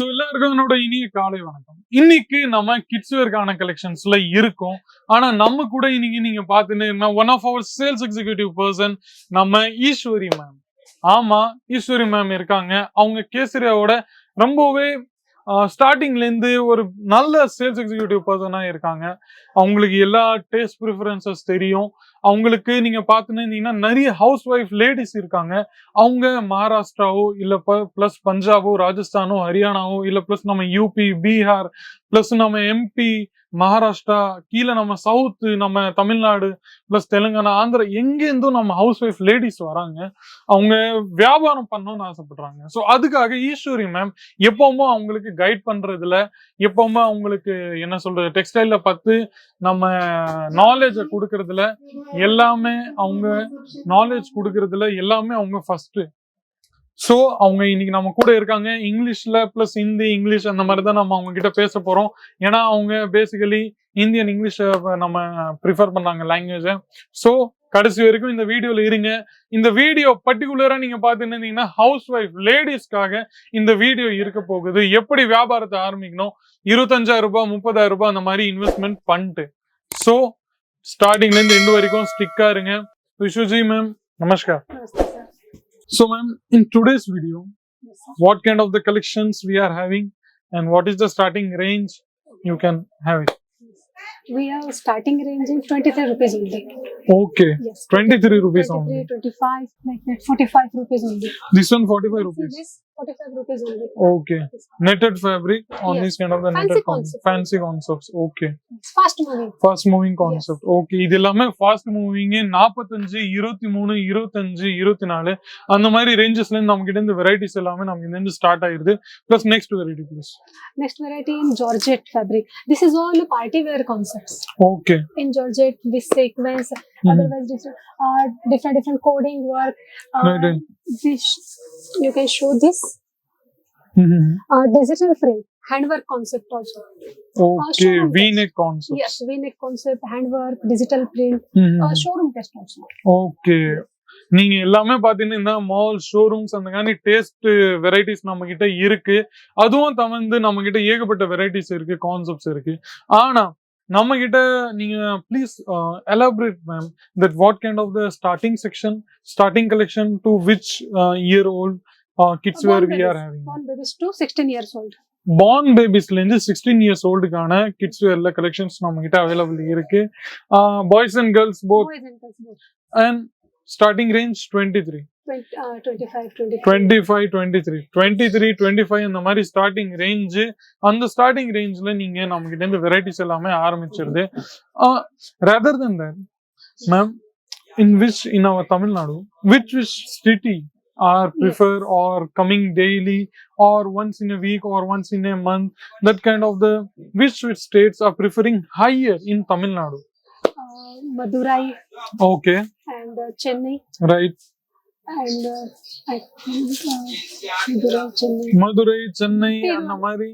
So எல்லாருக்கும் என்னோட இனிய காலை வணக்கம். இன்னைக்கு நம்ம கிட்ஸ் வேர்க்கான கலெக்ஷன்ஸ்ல இருக்கோம். ஆனா நம்ம கூட இன்னைக்கு நீங்க பாத்துன்னு one of our sales executive person நம்ம ஈஸ்வரி மேம். ஆமா, ஈஸ்வரி மேம் இருக்காங்க. அவங்க கேசரியாவோட ரொம்பவே ஸ்டார்டிங்ல இருந்து ஒரு நல்ல சேல்ஸ் எக்ஸிகியூட்டிவ் பர்சனா இருக்காங்க. அவங்களுக்கு எல்லா டேஸ்ட் ப்ரிஃபரன்சஸ் தெரியும். அவங்களுக்கு நீங்க பாத்துன்னு இருந்தீங்கன்னா நிறைய ஹவுஸ் ஒய்ஃப் லேடிஸ் இருக்காங்க. அவங்க மகாராஷ்டிராவோ இல்ல பிளஸ் பஞ்சாபோ, ராஜஸ்தானோ, ஹரியானாவோ இல்ல பிளஸ் நம்ம யூபி, பீகார் பிளஸ் நம்ம எம்பி, மகாராஷ்டிரா, கீழே நம்ம சவுத், நம்ம தமிழ்நாடு பிளஸ் தெலுங்கானா, ஆந்திரா, எங்கேருந்தும் நம்ம ஹவுஸ் ஒய்ஃப் லேடிஸ் வராங்க. அவங்க வியாபாரம் பண்ணணும்னு ஆசைப்படுறாங்க. ஸோ அதுக்காக ஈஸ்வரி மேம் எப்பவுமே அவங்களுக்கு கைட் பண்றதுல, எப்பவுமே அவங்களுக்கு என்ன சொல்றது, டெக்ஸ்டைல பார்த்து நம்ம நாலேஜை கொடுக்கறதுல எல்லாமே அவங்க நாலேஜ் கொடுக்கறதுல எல்லாமே அவங்க ஃபர்ஸ்ட். ஸோ அவங்க இன்னைக்கு நம்ம கூட இருக்காங்க. இங்கிலீஷ்ல பிளஸ் ஹிந்தி, இங்கிலீஷ் அந்த மாதிரி தான் நம்ம அவங்க கிட்ட பேச போறோம். ஏன்னா அவங்க பேசிக்கலி இந்தியன் இங்கிலீஷ் நம்ம ப்ரிஃபர் பண்ணாங்க லாங்குவேஜை. ஸோ கடைசி வரைக்கும் இந்த வீடியோல இருங்க. இந்த வீடியோ பர்டிகுலரா நீங்க பாத்துன்னு இருந்தீங்கன்னா ஹவுஸ் ஒய்ஃப் லேடிஸ்க்காக இந்த வீடியோ இருக்க போகுது. எப்படி வியாபாரத்தை ஆரம்பிக்கணும், 25,000 ரூபாய், 30,000 ரூபாய் அந்த மாதிரி இன்வெஸ்ட்மெண்ட் பண்ணிட்டு. ஸோ ஸ்டார்டிங்ல இருந்து எண்டு வரைக்கும் ஸ்டிக்கா இருங்க. விஸ்வஜி மேம், நமஸ்கார். So ma'am, in today's video, what kind of the collections we are having and what is the starting range you can have it? We are starting range in 23 rupees only. Okay, Yes. 23 rupees 23, only. 25, like that, 45 rupees only. This one 45 rupees. This 45 rupees only. Okay, netted fabric on Yes. this kind of the Fancy netted concept. fancy concepts. Okay, It's fast moving. fast moving concept. Okay, இது எல்லாமே fast moving 45, 23, 25, 24 அந்த மாதிரி ரேஞ்சஸ்ல இருந்து நம்ம கிட்ட இருந்து varieties எல்லாமே நமக்கு இந்த இருந்து ஸ்டார்ட் ஆயிருது. Plus next variety please. Next variety in Georgette fabric. This is all party wear concepts. Okay. In Georgette, this sequence, otherwise different coding work. Right. This you can show this. Digital frame, handwork concept also. Okay, showroom V-neck test. concepts. Yes, V-neck concept, handwork, digital print, showroom test also. Okay. நீங்க எல்லாமே பாத்தீங்கன்னா mall, showrooms அந்த மாதிரி taste varieties நம்ம கிட்ட இருக்கு. அதுவும் தவிர்த்து நம்ம கிட்ட ஏகப்பட்ட வெரைட்டிஸ் இருக்கு, கான்செப்ட்ஸ் இருக்கு. ஆனா நம்ம கிட்ட நீங்க please elaborate ma'am that what kind of the starting section, starting collection to which year old kids wear we are having. Born babies to 16 years old. Born பேபிஸ்ல இருந்து 16 இயர்ஸ் ஓல்டுக்கான கிட்ஸ் வேர்ல கலெக்ஷன்ஸ் நம்ம கிட்ட அவைலபிள் இருக்கு. Boys and girls both. Boys and girls both. And starting range 23. 25, 25, 23. 23, 25 அந்த மாதிரி ஸ்டார்டிங் ரேஞ்ச். அந்த ஸ்டார்டிங் ரேஞ்ச்ல நீங்க நம்ம கிட்ட இருந்து வெரைட்டிஸ் எல்லாமே ஆரம்பிச்சிருது. rather than that, ma'am, in our Tamil Nadu, which city are prefer or coming daily or once in a week or once in a month, that kind of the which states are preferring higher in Tamil Nadu? Madurai Okay, and Chennai right. and I think Madurai, Chennai. Madurai, Chennai அந்த மாதிரி.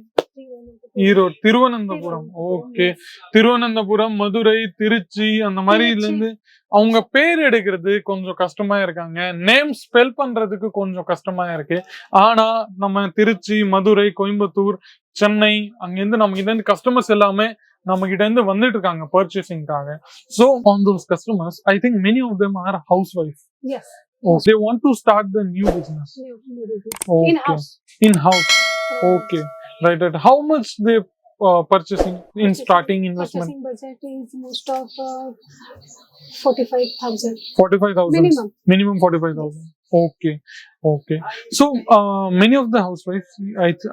Erode, Thiruvananthapuram. Okay, Thiruvananthapuram, Madurai, Trichy அந்த மாதிரில இருந்து அவங்க பேர் எடுக்கிறது கொஞ்சம் கஷ்டமா இருக்காங்க. நேம் ஸ்பெல் பண்றதுக்கு கொஞ்சம் கஷ்டமா இருக்கு. ஆனா நம்ம திருச்சி, மதுரை, கோயம்புத்தூர், சென்னை அங்கிருந்து நம்ம கிட்ட இருந்து கஸ்டமர்ஸ் எல்லாமே நம்ம கிட்ட இருந்து வந்துட்டு இருக்காங்க பர்ச்சேசிங்காக. So on those customers, I think many of them are housewife. Yes. Oh, they want to start the new business. New business. Okay. In house. Okay. Right. How much they purchasing in starting investment? Purchasing budget is most of 45,000. 45,000. Minimum 45,000. Okay. So many of the housewives,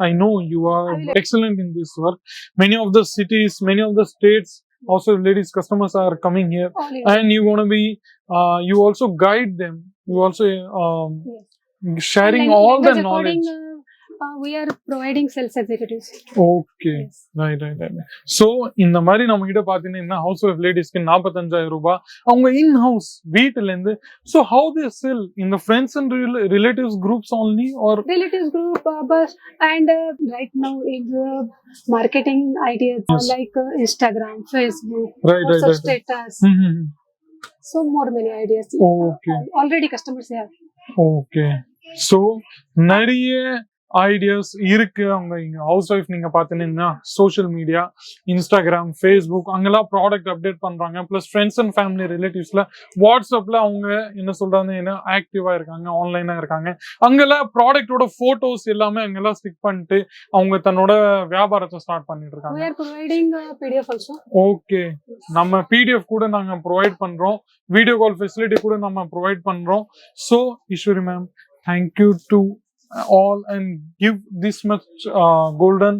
I know you are excellent in this work. Many of the cities, many of the states, also ladies customers are coming here, and you want to be you also guide them. You also sharing all the knowledge. We are providing sales executives. Okay. Yes. Right. So இந்த மாதிரி நம்ம கிட்ட பாத்தீங்கன்னா house wife லேடிஸ்க்கு 45,000 ரூபாய் அவங்க in house வீட்ல இருந்து. So how they sell in the friends and relatives groups only or relatives group, but and right now is marketing ideas. Yes. Like Instagram, Facebook, Right. status. So many ideas. Okay. Already customers have. Okay. So நிறைய ideas இருக்கு. அவங்க இங்க house wife நீங்க பாத்தீங்கன்னா social media, Instagram, Facebook அங்கெல்லாம் product update பண்றாங்க. Plus friends and family ரிலேட்டிவ்ஸ்ல வாட்ஸ்அப்ல அவங்க என்ன சொல்றாங்க ஆக்டிவா இருக்காங்க, ஆன்லைனா இருக்காங்க. அங்கெல்லாம் ப்ராடக்டோட போட்டோஸ் எல்லாமே அங்கெல்லாம் ஸ்டிக் பண்ணிட்டு அவங்க தன்னோட வியாபாரத்தை ஸ்டார்ட் பண்ணிட்டு இருக்காங்க. We are providing PDF also. Okay, நம்ம பிடிஎஃப் கூட நாங்க ப்ரொவைட் பண்றோம், வீடியோ கால் ஃபெசிலிட்டி கூட நம்ம ப்ரொவைட் பண்றோம். So Eswari ma'am, thank you to all and give this much golden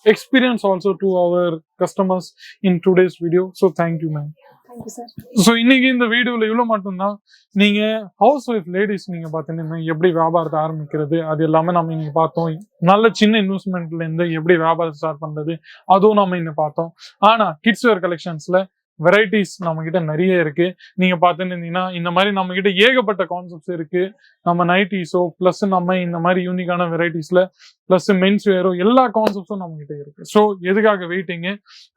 experience also to our customers in today's video. So thank you ma'am. Thank you sir. So இன்னைக்கு இந்த வீடியோல இவ்வளவு மட்டும்தான். நீங்க ஹவுஸ் ஒய்ஃப் லேடிஸ் நீங்க பாத்தீங்கன்னா எப்படி வியாபாரத்தை ஆரம்பிக்கிறது அது எல்லாமே நம்ம இங்க பார்த்தோம். நல்ல சின்ன இன்வெஸ்ட்மெண்ட்ல இருந்து எப்படி வியாபாரம் ஸ்டார்ட் பண்றது அதுவும் நம்ம இன்னும் பார்த்தோம். ஆனா கிட்ஸ் வேர் கலெக்ஷன்ஸ்ல வெரைட்டிஸ் நம்ம கிட்ட நிறைய இருக்கு. நீங்க பாத்துருந்தீங்கன்னா இந்த மாதிரி நம்ம கிட்ட ஏகப்பட்ட கான்செப்ட்ஸ் இருக்கு. நம்ம நைட்டிஸோ பிளஸ் நம்ம இந்த மாதிரி யூனிக்கான வெரைட்டிஸ்ல பிளஸ் மென்ஸ் வேரோ எல்லா கான்செப்ட்ஸும் நம்ம கிட்ட இருக்கு. ஸோ எதுக்காக வெயிட்டிங்?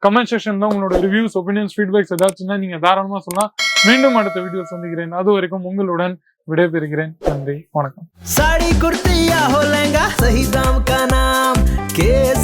கமெண்ட் செக்ஷன்ல உங்களோட ரிவ்யூஸ், ஒப்பீனியன்ஸ், ஃபீட்பேக்ஸ் ஏதாச்சுன்னா நீங்க தாராளமா சொல்லலாம். மீண்டும் அடுத்த வீடியோ சந்திக்கிறேன். அது வரைக்கும் உங்களுடன் விடைபெறுகிறேன். நன்றி, வணக்கம். साड़ी कुर्ती या हो लहंगा, सही दाम का नाम केस